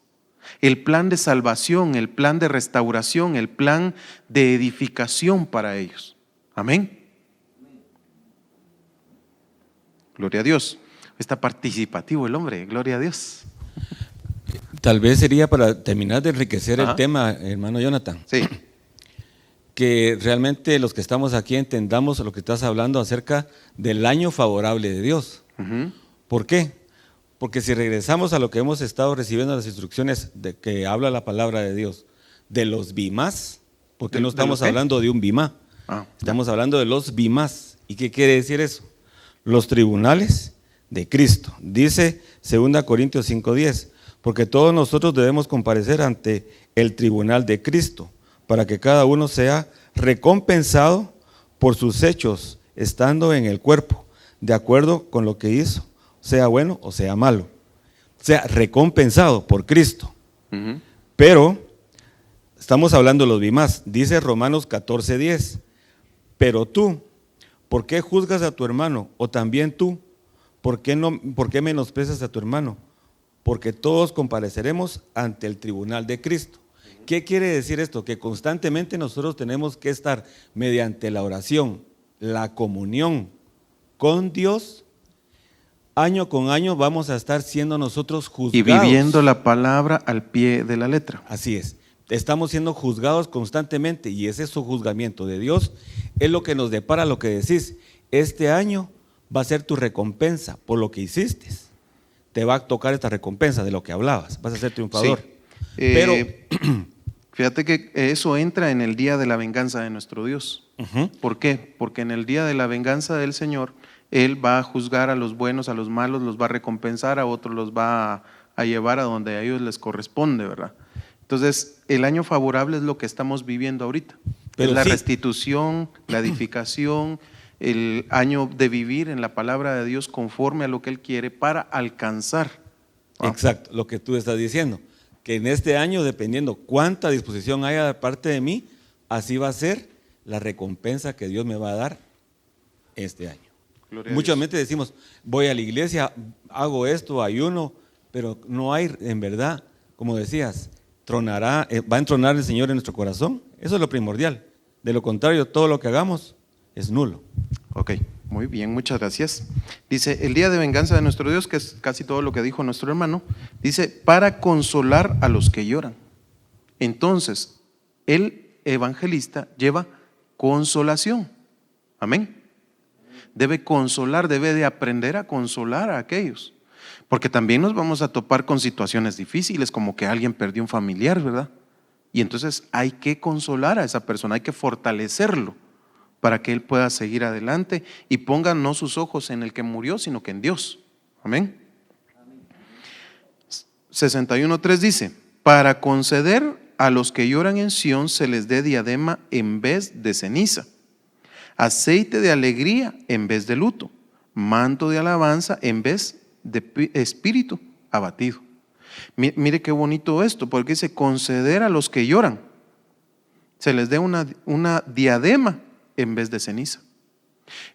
El plan de salvación, el plan de restauración, el plan de edificación para ellos. Amén. Gloria a Dios. Está participativo el hombre, gloria a Dios. Tal vez sería para terminar de enriquecer Ajá. el tema, hermano Jonathan, Sí. que realmente los que estamos aquí entendamos lo que estás hablando acerca del año favorable de Dios. Ujú. ¿Por qué? Porque si regresamos a lo que hemos estado recibiendo las instrucciones de que habla la palabra de Dios, de los bimás, porque no ¿De estamos los qué? hablando de un bimá, Ah, estamos hablando de los bimás. ¿Y qué quiere decir eso? Los tribunales de Cristo. Dice 2 Corintios 5:10, porque todos nosotros debemos comparecer ante el tribunal de Cristo, para que cada uno sea recompensado por sus hechos, estando en el cuerpo, de acuerdo con lo que hizo, sea bueno o sea malo. Sea recompensado por Cristo. ujú. Pero estamos hablando de los bimás. Dice Romanos 14:10, pero tú, ¿por qué juzgas a tu hermano? O también tú, ¿por qué menosprecias a tu hermano? Porque todos compareceremos ante el tribunal de Cristo. ¿Qué quiere decir esto? Que constantemente nosotros tenemos que estar mediante la oración, la comunión con Dios, año con año vamos a estar siendo nosotros juzgados. Y viviendo la palabra al pie de la letra. Así es. Estamos siendo juzgados constantemente y ese su juzgamiento de Dios es lo que nos depara lo que decís. Este año va a ser tu recompensa por lo que hiciste. Te va a tocar esta recompensa de lo que hablabas. Vas a ser triunfador. Sí. Pero Fíjate que eso entra en el día de la venganza de nuestro Dios. ujú, ¿Por qué? Porque en el día de la venganza del Señor, Él va a juzgar a los buenos, a los malos, los va a recompensar, a otros los va a llevar a donde a ellos les corresponde, ¿verdad? Entonces, el año favorable es lo que estamos viviendo ahorita. Pero es la sí. restitución, la edificación, el año de vivir en la palabra de Dios conforme a lo que Él quiere para alcanzar. ¿Ah? exacto, lo que tú estás diciendo. Que en este año, dependiendo cuánta disposición haya de parte de mí, así va a ser la recompensa que Dios me va a dar este año. Gloria a Muchas Dios. veces decimos, voy a la iglesia, hago esto, ayuno, pero no hay, en verdad, como decías, va a entronar el Señor en nuestro corazón. Eso es lo primordial. De lo contrario, todo lo que hagamos es nulo. Ok, muy bien, muchas gracias. Dice, el día de venganza de nuestro Dios, que es casi todo lo que dijo nuestro hermano, dice, para consolar a los que lloran. Entonces, el evangelista lleva consolación. Amén. Debe consolar, debe de aprender a consolar a aquellos. Porque también nos vamos a topar con situaciones difíciles, como que alguien perdió un familiar, ¿verdad? Y entonces hay que consolar a esa persona, hay que fortalecerlo para que él pueda seguir adelante y ponga no sus ojos en el que murió, sino que en Dios. Amén. 61:3 dice, para conceder a los que lloran en Sión se les dé diadema en vez de ceniza, aceite de alegría en vez de luto, manto de alabanza en vez de espíritu abatido. Mire qué bonito esto, porque dice conceder a los que lloran, se les dé una diadema en vez de ceniza.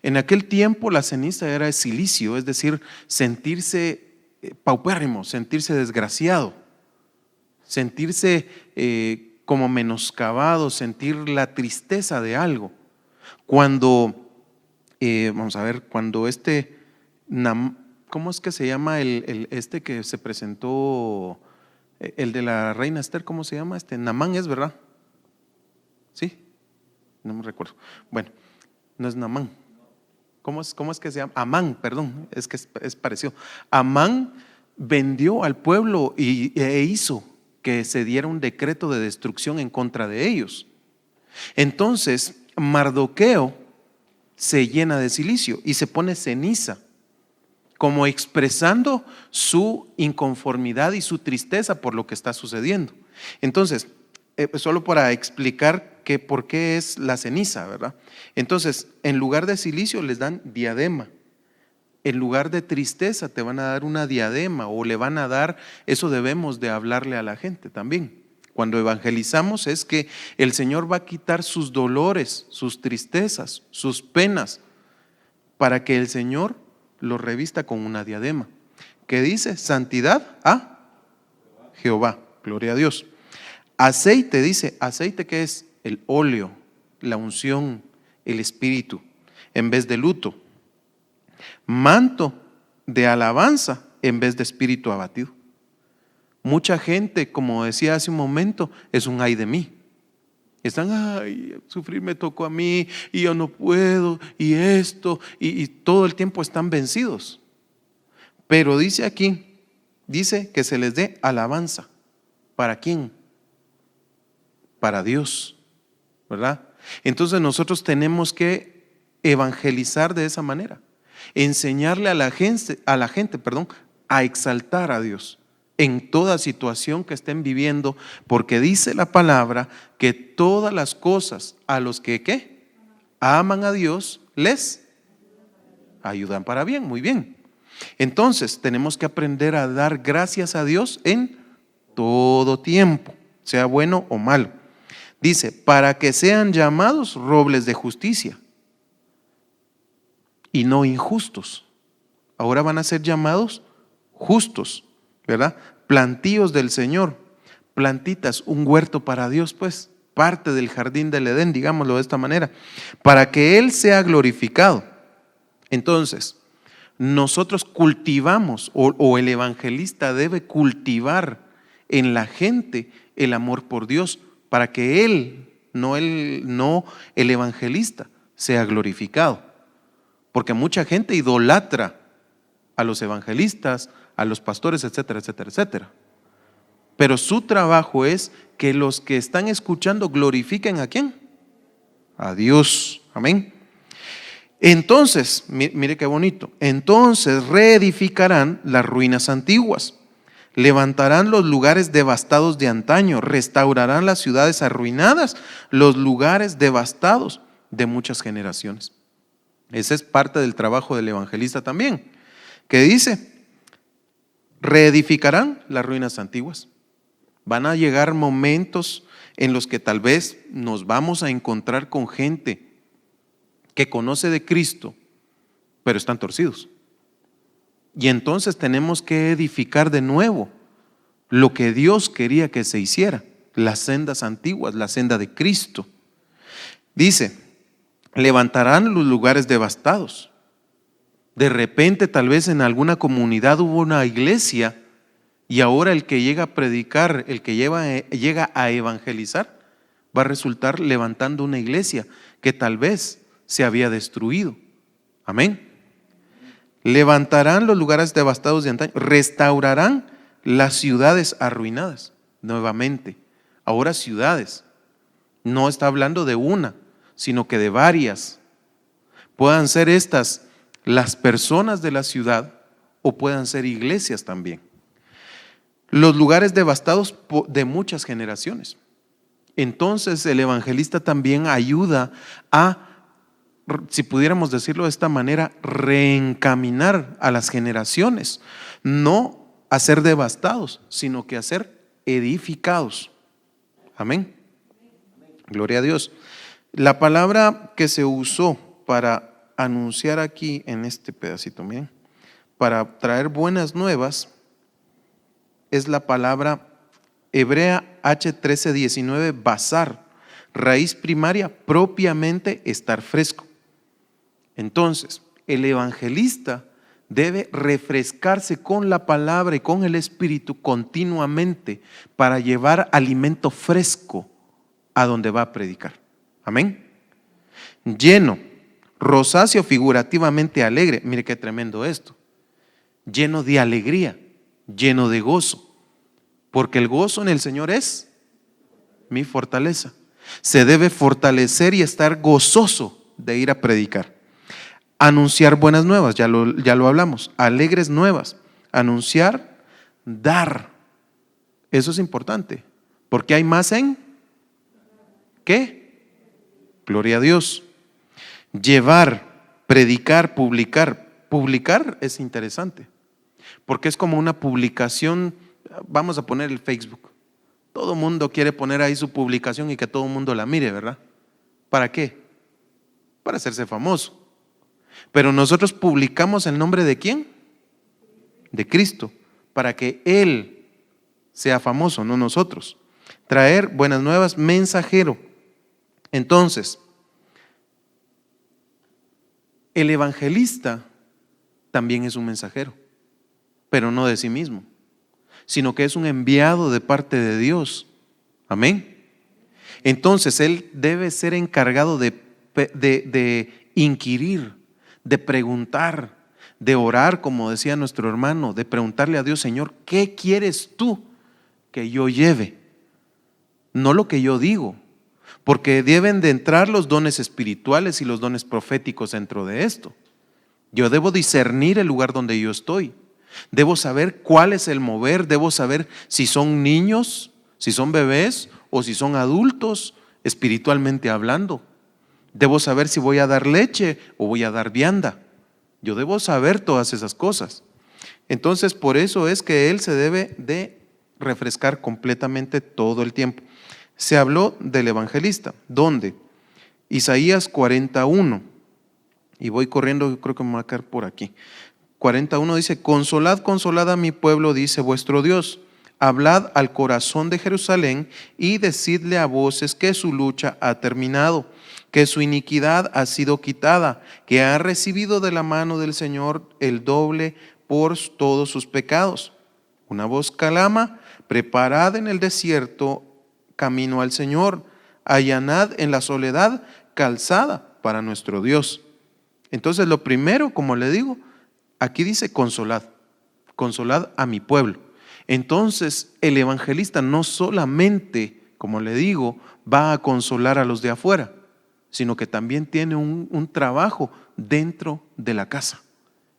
En aquel tiempo la ceniza era el silicio, es decir, sentirse paupérrimo, sentirse desgraciado, sentirse como menoscabado, sentir la tristeza de algo. Cuando, vamos a ver, cuando ¿cómo es que se llama este que se presentó, el de la reina Esther, ¿cómo se llama? Namán es, ¿verdad? ¿Sí? No me recuerdo. Bueno, no es Namán. ¿Cómo es que se llama? Amán, perdón, es que es parecido. Amán vendió al pueblo e hizo que se diera un decreto de destrucción en contra de ellos. Entonces, Mardoqueo se llena de silicio y se pone ceniza, como expresando su inconformidad y su tristeza por lo que está sucediendo. Entonces, solo para explicar por qué es la ceniza, ¿verdad? Entonces, en lugar de silicio les dan diadema. En lugar de tristeza te van a dar una diadema o le van a dar, eso debemos de hablarle a la gente también. Cuando evangelizamos es que el Señor va a quitar sus dolores, sus tristezas, sus penas, para que el Señor los revista con una diadema. ¿Qué dice? Santidad a Jehová. Gloria a Dios. Aceite, dice, aceite que es el óleo, la unción, el espíritu, en vez de luto. Manto de alabanza en vez de espíritu abatido. Mucha gente, como decía hace un momento, es un ay de mí. Están, ay, sufrir me tocó a mí y yo no puedo y esto y todo el tiempo están vencidos. Pero dice aquí, dice que se les dé alabanza. ¿Para quién? Para Dios, ¿verdad? Entonces nosotros tenemos que evangelizar de esa manera, enseñarle a la gente, a exaltar a Dios en toda situación que estén viviendo, porque dice la palabra que todas las cosas a los que ¿qué? Aman a Dios les ayudan para bien, muy bien. Entonces tenemos que aprender a dar gracias a Dios en todo tiempo, sea bueno o malo. Dice, para que sean llamados robles de justicia y no injustos. Ahora van a ser llamados justos, ¿verdad? Plantíos del Señor, plantitas, un huerto para Dios, pues, parte del jardín del Edén, digámoslo de esta manera, para que Él sea glorificado. Entonces, nosotros cultivamos, o el evangelista debe cultivar en la gente el amor por Dios, para que él, no el evangelista, sea glorificado. Porque mucha gente idolatra a los evangelistas, a los pastores, etcétera, etcétera, etcétera. Pero su trabajo es que los que están escuchando glorifiquen ¿a quién? A Dios. Amén. Entonces, mire qué bonito. Entonces reedificarán las ruinas antiguas, levantarán los lugares devastados de antaño, restaurarán las ciudades arruinadas, los lugares devastados de muchas generaciones. Ese es parte del trabajo del evangelista también, que dice, reedificarán las ruinas antiguas. Van a llegar momentos en los que tal vez nos vamos a encontrar con gente que conoce de Cristo, pero están torcidos. Y entonces tenemos que edificar de nuevo lo que Dios quería que se hiciera, las sendas antiguas, la senda de Cristo. Dice, levantarán los lugares devastados. De repente, tal vez en alguna comunidad hubo una iglesia y ahora el que llega a predicar, el que llega a evangelizar, va a resultar levantando una iglesia que tal vez se había destruido. Amén. Levantarán los lugares devastados de antaño, restaurarán las ciudades arruinadas nuevamente. Ahora ciudades, no está hablando de una, sino que de varias. Puedan ser estas las personas de la ciudad o puedan ser iglesias también. Los lugares devastados de muchas generaciones. Entonces el evangelista también ayuda a, si pudiéramos decirlo de esta manera, reencaminar a las generaciones, no a ser devastados, sino que a ser edificados. Amén. Gloria a Dios. La palabra que se usó para anunciar aquí en este pedacito, miren, para traer buenas nuevas, es la palabra hebrea H1319, basar, raíz primaria, propiamente estar fresco. Entonces, el evangelista debe refrescarse con la palabra y con el Espíritu continuamente para llevar alimento fresco a donde va a predicar. Amén. Lleno, rosáceo, figurativamente alegre. Mire qué tremendo esto. Lleno de alegría, lleno de gozo, porque el gozo en el Señor es mi fortaleza. Se debe fortalecer y estar gozoso de ir a predicar. Anunciar buenas nuevas, ya lo hablamos. Alegres nuevas. Anunciar, dar. Eso es importante, porque hay más en ¿qué? Gloria a Dios. Llevar, predicar, publicar. Publicar es interesante, porque es como una publicación. Vamos a poner el Facebook. Todo mundo quiere poner ahí su publicación y que todo el mundo la mire, ¿verdad? ¿Para qué? Para hacerse famoso. Pero nosotros publicamos el nombre de ¿quién? De Cristo, para que Él sea famoso, no nosotros. Traer buenas nuevas, mensajero. Entonces, el evangelista también es un mensajero, pero no de sí mismo, sino que es un enviado de parte de Dios. Amén. Entonces Él debe ser encargado de inquirir, de preguntar, de orar, como decía nuestro hermano, de preguntarle a Dios: Señor, ¿qué quieres tú que yo lleve? No lo que yo digo, porque deben de entrar los dones espirituales y los dones proféticos dentro de esto. Yo debo discernir el lugar donde yo estoy. Debo saber cuál es el mover, debo saber si son niños, si son bebés o si son adultos, espiritualmente hablando. Debo saber si voy a dar leche o voy a dar vianda. Yo debo saber todas esas cosas. Entonces, por eso es que Él se debe de refrescar completamente todo el tiempo. Se habló del evangelista. ¿Dónde? Isaías 41. Y voy corriendo, creo que me va a caer por aquí. 41 dice: consolad, consolad a mi pueblo, dice vuestro Dios. Hablad al corazón de Jerusalén y decidle a voces que su lucha ha terminado, que su iniquidad ha sido quitada, que ha recibido de la mano del Señor el doble por todos sus pecados. Una voz clama: preparad en el desierto camino al Señor, allanad en la soledad calzada para nuestro Dios. Entonces, lo primero, como le digo, aquí dice: consolad, consolad a mi pueblo. Entonces, el evangelista no solamente, como le digo, va a consolar a los de afuera, sino que también tiene un trabajo dentro de la casa,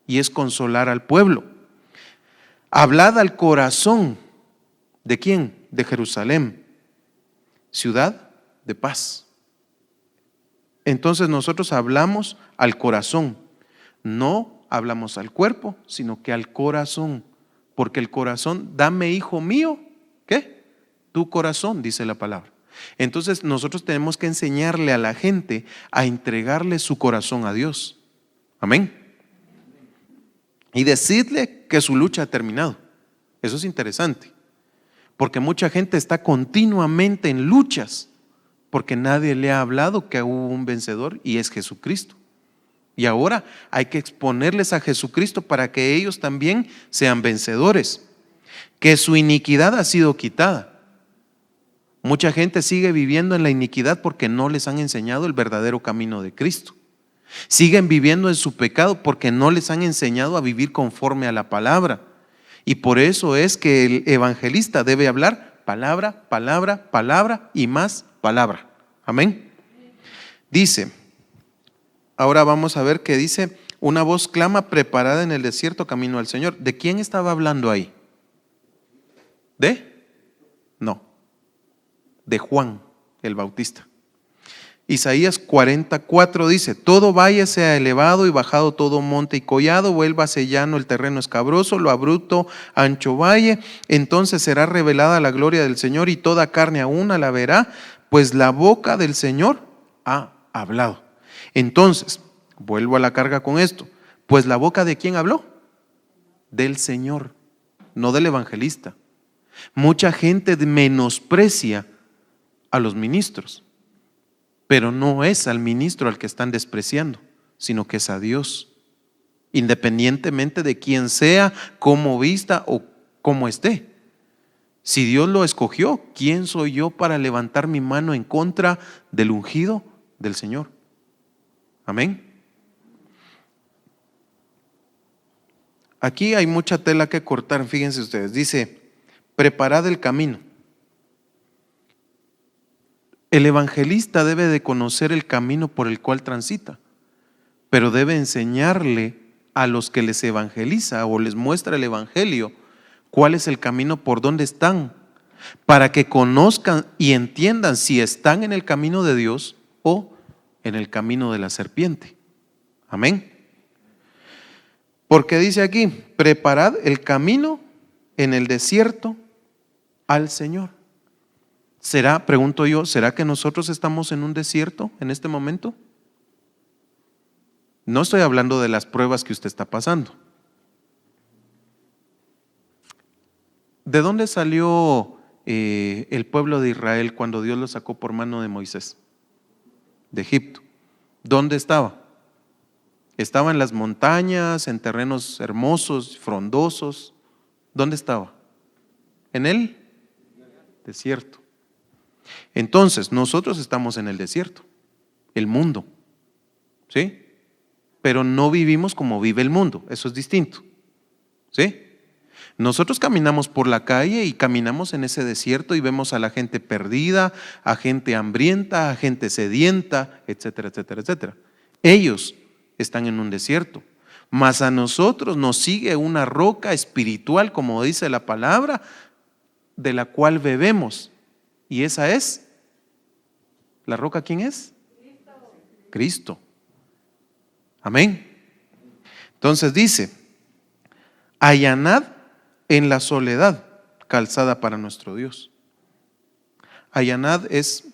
y es consolar al pueblo. Hablad al corazón. ¿De quién? De Jerusalén, ciudad de paz. Entonces nosotros hablamos al corazón, no hablamos al cuerpo, sino que al corazón, porque el corazón: dame, hijo mío, ¿qué? Tu corazón, dice la palabra. Entonces nosotros tenemos que enseñarle a la gente a entregarle su corazón a Dios. Amén. Y decirle que su lucha ha terminado. Eso es interesante, porque mucha gente está continuamente en luchas, porque nadie le ha hablado que hubo un vencedor, y es Jesucristo. Y ahora hay que exponerles a Jesucristo para que ellos también sean vencedores. Que su iniquidad ha sido quitada. Mucha gente sigue viviendo en la iniquidad porque no les han enseñado el verdadero camino de Cristo. Siguen viviendo en su pecado porque no les han enseñado a vivir conforme a la palabra. Y por eso es que el evangelista debe hablar palabra, palabra, palabra y más palabra. Amén. Dice, ahora vamos a ver que dice: una voz clama: preparada en el desierto camino al Señor. ¿De quién estaba hablando ahí? No, de Juan el Bautista. Isaías 44 dice: todo valle sea elevado y bajado todo monte y collado, vuélvase llano el terreno escabroso, lo abrupto ancho valle. Entonces será revelada la gloria del Señor y toda carne a una la verá, pues la boca del Señor ha hablado. Entonces, vuelvo a la carga con esto: pues la boca ¿de quién habló? Del Señor, no del evangelista. Mucha gente menosprecia a los ministros, pero no es al ministro al que están despreciando, sino que es a Dios, independientemente de quién sea, cómo vista o cómo esté. Si Dios lo escogió, ¿quién soy yo para levantar mi mano en contra del ungido del Señor? Amén. Aquí hay mucha tela que cortar, fíjense ustedes. Dice: preparad el camino. El evangelista debe de conocer el camino por el cual transita, pero debe enseñarle a los que les evangeliza o les muestra el evangelio cuál es el camino por donde están, para que conozcan y entiendan si están en el camino de Dios o en el camino de la serpiente. Amén. Porque dice aquí: preparad el camino en el desierto al Señor. ¿Será, pregunto yo, será que nosotros estamos en un desierto en este momento? No estoy hablando de las pruebas que usted está pasando. ¿De dónde salió el pueblo de Israel cuando Dios lo sacó por mano de Moisés? De Egipto. ¿Dónde estaba? Estaba en las montañas, en terrenos hermosos, frondosos. ¿Dónde estaba? En el desierto. Entonces, nosotros estamos en el desierto, el mundo, ¿sí? Pero no vivimos como vive el mundo, eso es distinto, ¿sí? Nosotros caminamos por la calle y caminamos en ese desierto y vemos a la gente perdida, a gente hambrienta, a gente sedienta, etcétera, etcétera, etcétera. Ellos están en un desierto, mas a nosotros nos sigue una roca espiritual, como dice la palabra, de la cual bebemos. Y esa es, ¿la roca quién es? Cristo. Amén. Entonces dice, allanad en la soledad calzada para nuestro Dios. Allanad es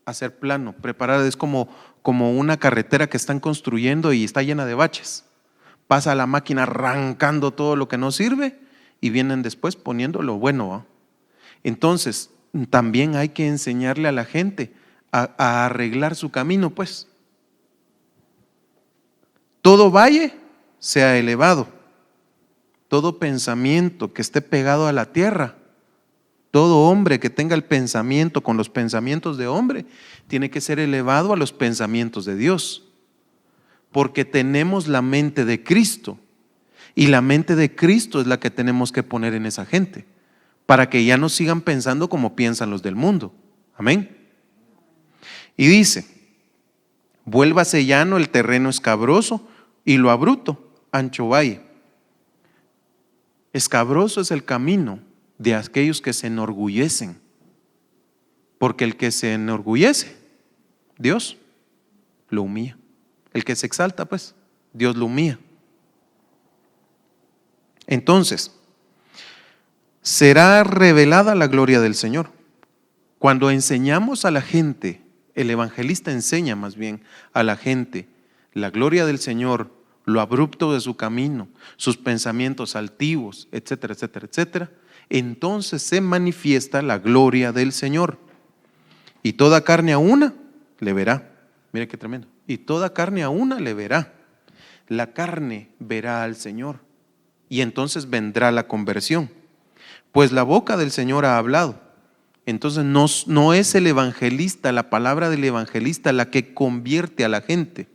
hacer plano, preparar, es como una carretera que están construyendo y está llena de baches. Pasa la máquina arrancando todo lo que no sirve y vienen después poniendo lo bueno, ¿va? Entonces, también hay que enseñarle a la gente a arreglar su camino, pues. Todo valle sea elevado, todo pensamiento que esté pegado a la tierra, todo hombre que tenga el pensamiento con los pensamientos de hombre, tiene que ser elevado a los pensamientos de Dios, porque tenemos la mente de Cristo, y la mente de Cristo es la que tenemos que poner en esa gente, para que ya no sigan pensando como piensan los del mundo. Amén. Y dice, vuélvase llano el terreno escabroso y lo abrupto, ancho valle. Escabroso es el camino de aquellos que se enorgullecen, porque el que se enorgullece, Dios lo humilla. El que se exalta, pues, Dios lo humilla. Entonces, será revelada la gloria del Señor. Cuando enseñamos a la gente, el evangelista enseña más bien a la gente la gloria del Señor, lo abrupto de su camino, sus pensamientos altivos, etcétera, etcétera, etcétera, entonces se manifiesta la gloria del Señor. Y toda carne a una le verá. Mire qué tremendo. Y toda carne a una le verá. La carne verá al Señor. Y entonces vendrá la conversión. Pues la boca del Señor ha hablado. Entonces no es el evangelista, la palabra del evangelista la que convierte a la gente,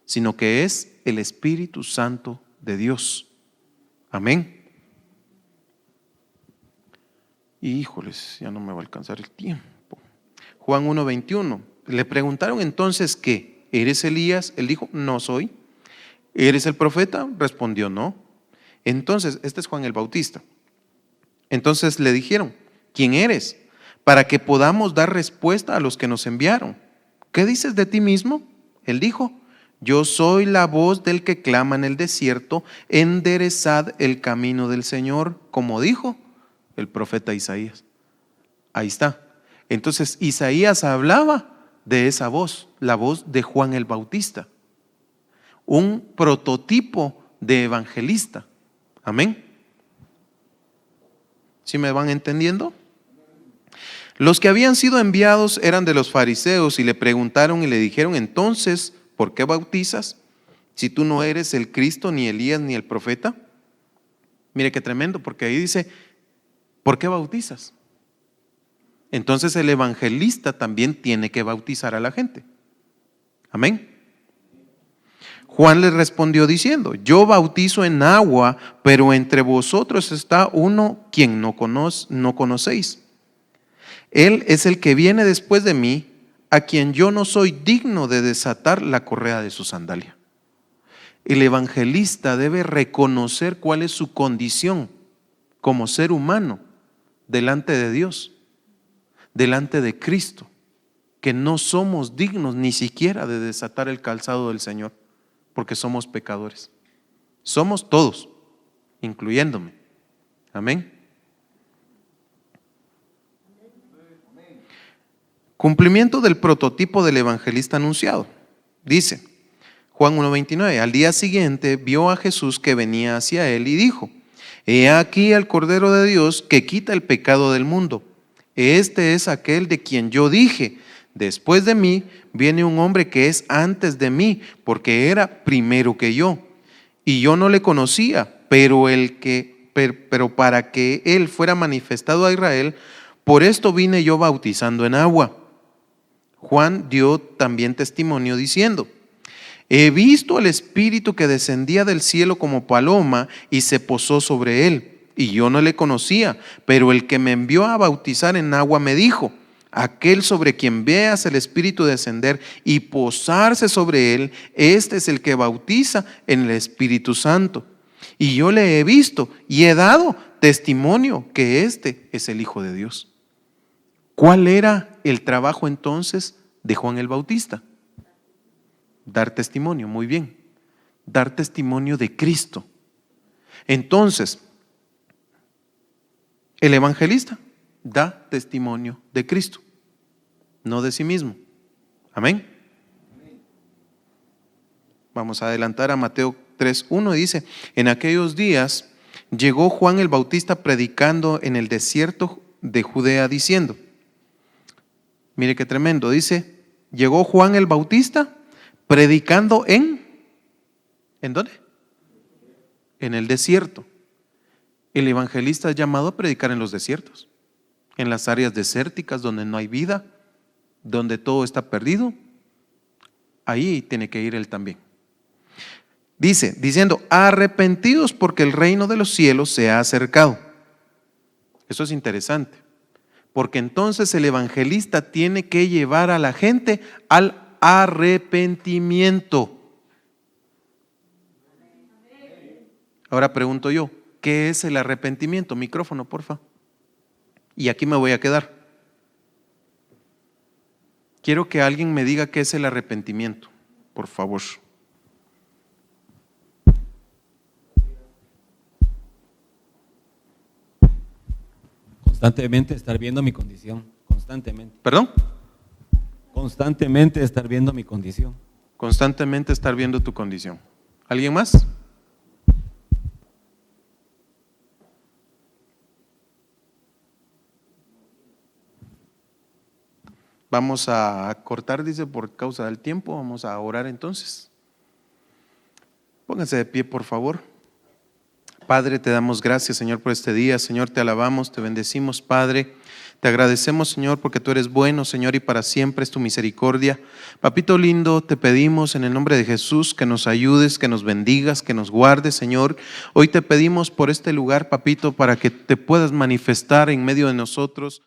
sino que es el Espíritu Santo de Dios. Amén. Híjoles, ya no me va a alcanzar el tiempo. Juan 1:21. Le preguntaron entonces ¿qué? ¿Eres Elías? Él dijo, no soy. ¿Eres el profeta? Respondió, no. Entonces, este es Juan el Bautista. Entonces le dijeron, ¿quién eres? Para que podamos dar respuesta a los que nos enviaron. ¿Qué dices de ti mismo? Él dijo, yo soy la voz del que clama en el desierto, enderezad el camino del Señor, como dijo el profeta Isaías. Ahí está. Entonces Isaías hablaba de esa voz, la voz de Juan el Bautista, un prototipo de evangelista. Amén. ¿Sí me van entendiendo? Los que habían sido enviados eran de los fariseos y le preguntaron y le dijeron, entonces, ¿por qué bautizas si tú no eres el Cristo, ni Elías, ni el profeta? Mire qué tremendo, porque ahí dice, ¿por qué bautizas? Entonces el evangelista también tiene que bautizar a la gente. Amén. Juan les respondió diciendo, yo bautizo en agua, pero entre vosotros está uno quien no conocéis. Él es el que viene después de mí, a quien yo no soy digno de desatar la correa de su sandalia. El evangelista debe reconocer cuál es su condición como ser humano delante de Dios, delante de Cristo, que no somos dignos ni siquiera de desatar el calzado del Señor, porque somos pecadores. Somos todos, incluyéndome. Amén. Cumplimiento del prototipo del evangelista anunciado. Dice Juan 1:29, al día siguiente vio a Jesús que venía hacia él y dijo, he aquí el Cordero de Dios que quita el pecado del mundo. Este es aquel de quien yo dije, después de mí viene un hombre que es antes de mí, porque era primero que yo. Y yo no le conocía, pero pero para que él fuera manifestado a Israel, por esto vine yo bautizando en agua. Juan dio también testimonio diciendo: he visto al Espíritu que descendía del cielo como paloma y se posó sobre él, y yo no le conocía, pero el que me envió a bautizar en agua me dijo: aquel sobre quien veas el Espíritu descender y posarse sobre él, este es el que bautiza en el Espíritu Santo. Y yo le he visto y he dado testimonio que este es el Hijo de Dios. ¿Cuál era el trabajo entonces de Juan el Bautista? Dar testimonio, muy bien. Dar testimonio de Cristo. Entonces, el evangelista da testimonio de Cristo, no de sí mismo. Amén. Vamos a adelantar a Mateo 3:1 y dice: en aquellos días llegó Juan el Bautista predicando en el desierto de Judea diciendo, mire qué tremendo, dice, llegó Juan el Bautista predicando ¿en dónde? En el desierto. El evangelista es llamado a predicar en los desiertos, en las áreas desérticas donde no hay vida, donde todo está perdido. Ahí tiene que ir él también. Diciendo, arrepentidos porque el reino de los cielos se ha acercado. Eso es interesante, porque entonces el evangelista tiene que llevar a la gente al arrepentimiento. Ahora pregunto yo, ¿qué es el arrepentimiento? Micrófono, porfa. Y aquí me voy a quedar. Quiero que alguien me diga qué es el arrepentimiento, por favor. Constantemente estar viendo mi condición, constantemente. ¿Perdón? Constantemente estar viendo mi condición. Constantemente estar viendo tu condición. ¿Alguien más? Vamos a cortar, dice, por causa del tiempo. Vamos a orar entonces. Pónganse de pie, por favor. Padre, te damos gracias, Señor, por este día. Señor, te alabamos, te bendecimos, Padre. Te agradecemos, Señor, porque tú eres bueno, Señor, y para siempre es tu misericordia. Papito lindo, te pedimos en el nombre de Jesús que nos ayudes, que nos bendigas, que nos guardes, Señor. Hoy te pedimos por este lugar, Papito, para que te puedas manifestar en medio de nosotros.